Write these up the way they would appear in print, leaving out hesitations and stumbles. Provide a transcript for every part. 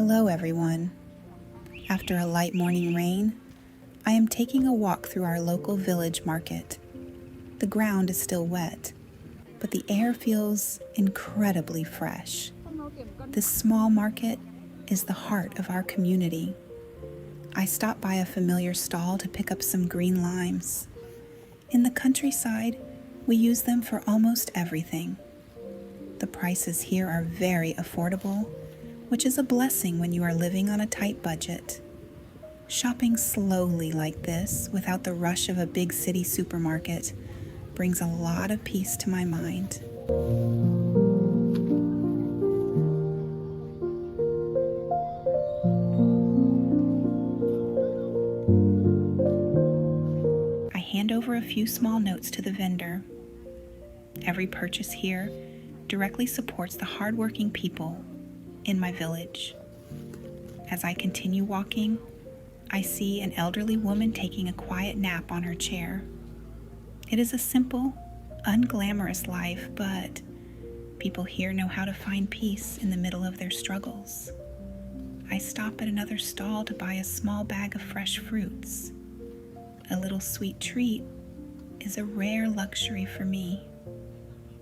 Hello everyone. After a light morning rain, I am taking a walk through our local village market. The ground is still wet, but the air feels incredibly fresh. This small market is the heart of our community. I stop by a familiar stall to pick up some green limes. In the countryside, we use them for almost everything. The prices here are very affordable, which is a blessing when you are living on a tight budget. Shopping slowly like this, without the rush of a big city supermarket, brings a lot of peace to my mind. I hand over a few small notes to the vendor. Every purchase here directly supports the hardworking people in my village. As I continue walking, I see an elderly woman taking a quiet nap on her chair. It is a simple, unglamorous life, but people here know how to find peace in the middle of their struggles. I stop at another stall to buy a small bag of fresh fruits. A little sweet treat is a rare luxury for me,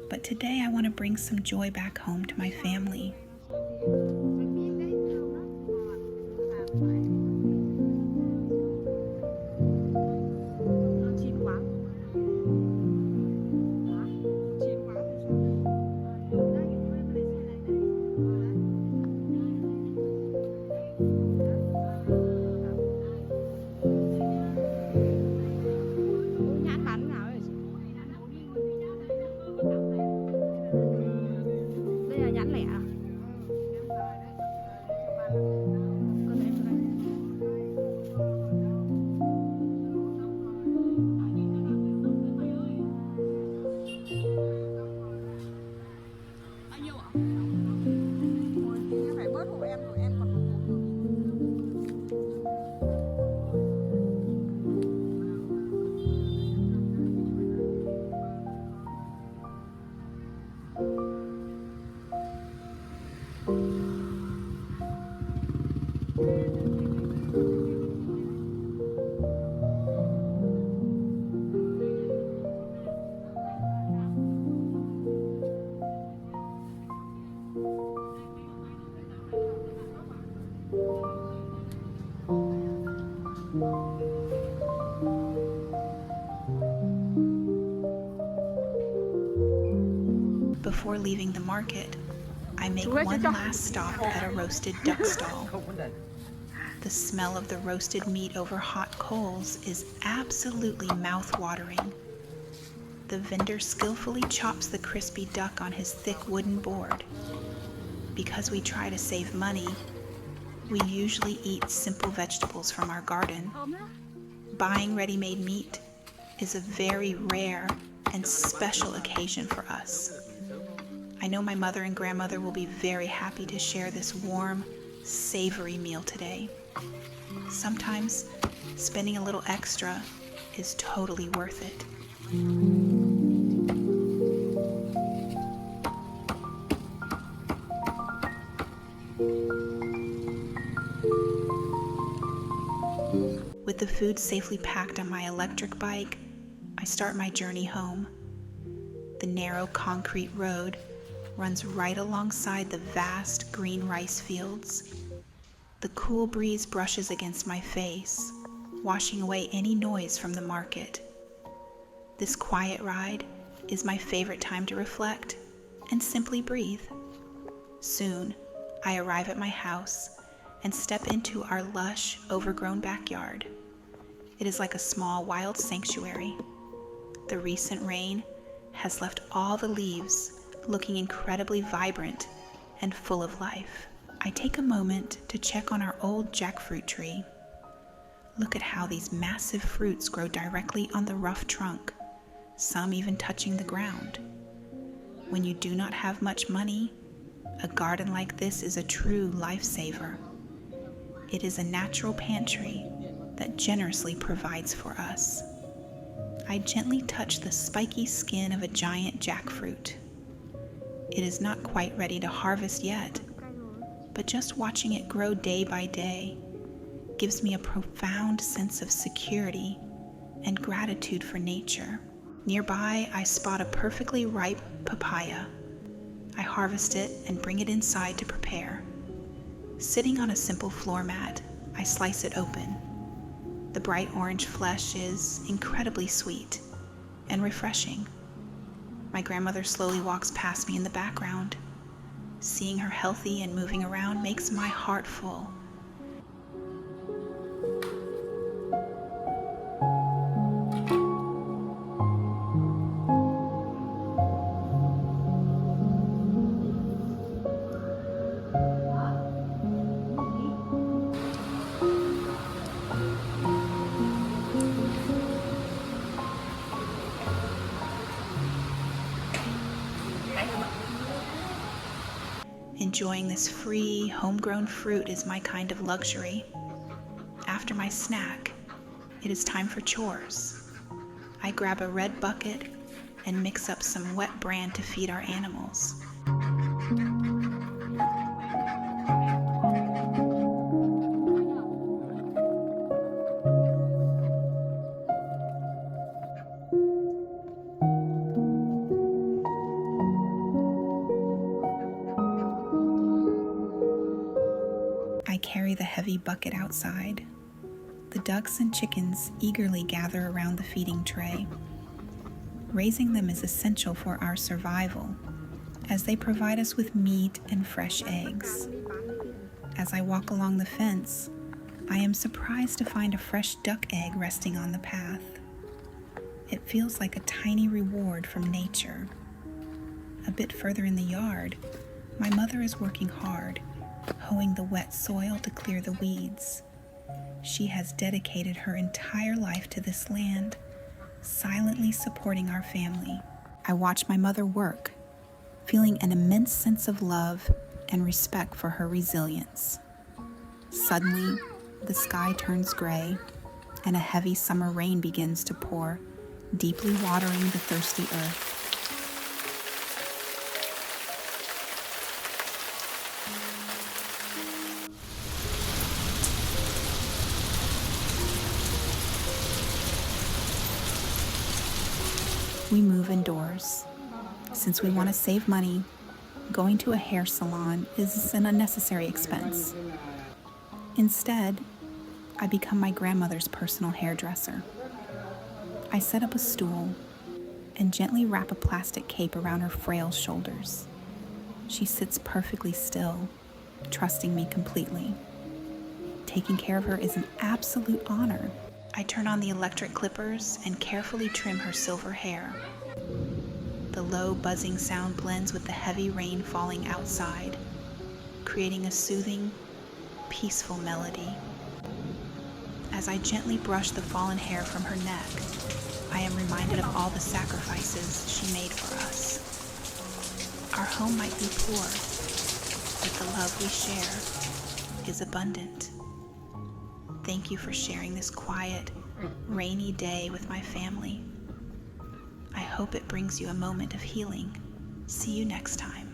but today I want to bring some joy back home to my family. Đây là nhãn lẻ à? Bao nhiêu ạ? Em phải bớt hộ em rồi, em còn một hộp. Before leaving the market, I make one last stop at a roasted duck stall. The smell of the roasted meat over hot coals is absolutely mouth-watering. The vendor skillfully chops the crispy duck on his thick wooden board. Because we try to save money, we usually eat simple vegetables from our garden. Buying ready-made meat is a very rare and special occasion for us. I know my mother and grandmother will be very happy to share this warm, savory meal today. Sometimes spending a little extra is totally worth it. With the food safely packed on my electric bike, I start my journey home. The narrow concrete road runs right alongside the vast green rice fields. The cool breeze brushes against my face, washing away any noise from the market. This quiet ride is my favorite time to reflect and simply breathe. Soon, I arrive at my house and step into our lush, overgrown backyard. It is like a small wild sanctuary. The recent rain has left all the leaves looking incredibly vibrant and full of life. I take a moment to check on our old jackfruit tree. Look at how these massive fruits grow directly on the rough trunk, some even touching the ground. When you do not have much money, a garden like this is a true lifesaver. It is a natural pantry that generously provides for us. I gently touch the spiky skin of a giant jackfruit. It is not quite ready to harvest yet, but just watching it grow day by day gives me a profound sense of security and gratitude for nature. Nearby, I spot a perfectly ripe papaya. I harvest it and bring it inside to prepare. Sitting on a simple floor mat, I slice it open. The bright orange flesh is incredibly sweet and refreshing. My grandmother slowly walks past me in the background. Seeing her healthy and moving around makes my heart full. Enjoying this free, homegrown fruit is my kind of luxury. After my snack, it is time for chores. I grab a red bucket and mix up some wet bran to feed our animals. I carry the heavy bucket outside. The ducks and chickens eagerly gather around the feeding tray. Raising them is essential for our survival, as they provide us with meat and fresh eggs. As I walk along the fence, I am surprised to find a fresh duck egg resting on the path. It feels like a tiny reward from nature. A bit further in the yard, my mother is working hard, hoeing the wet soil to clear the weeds. She has dedicated her entire life to this land, silently supporting our family. I watch my mother work, feeling an immense sense of love and respect for her resilience. Suddenly, the sky turns gray, and a heavy summer rain begins to pour, deeply watering the thirsty earth. We move indoors. Since we want to save money, going to a hair salon is an unnecessary expense. Instead, I become my grandmother's personal hairdresser. I set up a stool and gently wrap a plastic cape around her frail shoulders. She sits perfectly still, trusting me completely. Taking care of her is an absolute honor. I turn on the electric clippers and carefully trim her silver hair. The low buzzing sound blends with the heavy rain falling outside, creating a soothing, peaceful melody. As I gently brush the fallen hair from her neck, I am reminded of all the sacrifices she made for us. Our home might be poor, but the love we share is abundant. Thank you for sharing this quiet, rainy day with my family. I hope it brings you a moment of healing. See you next time.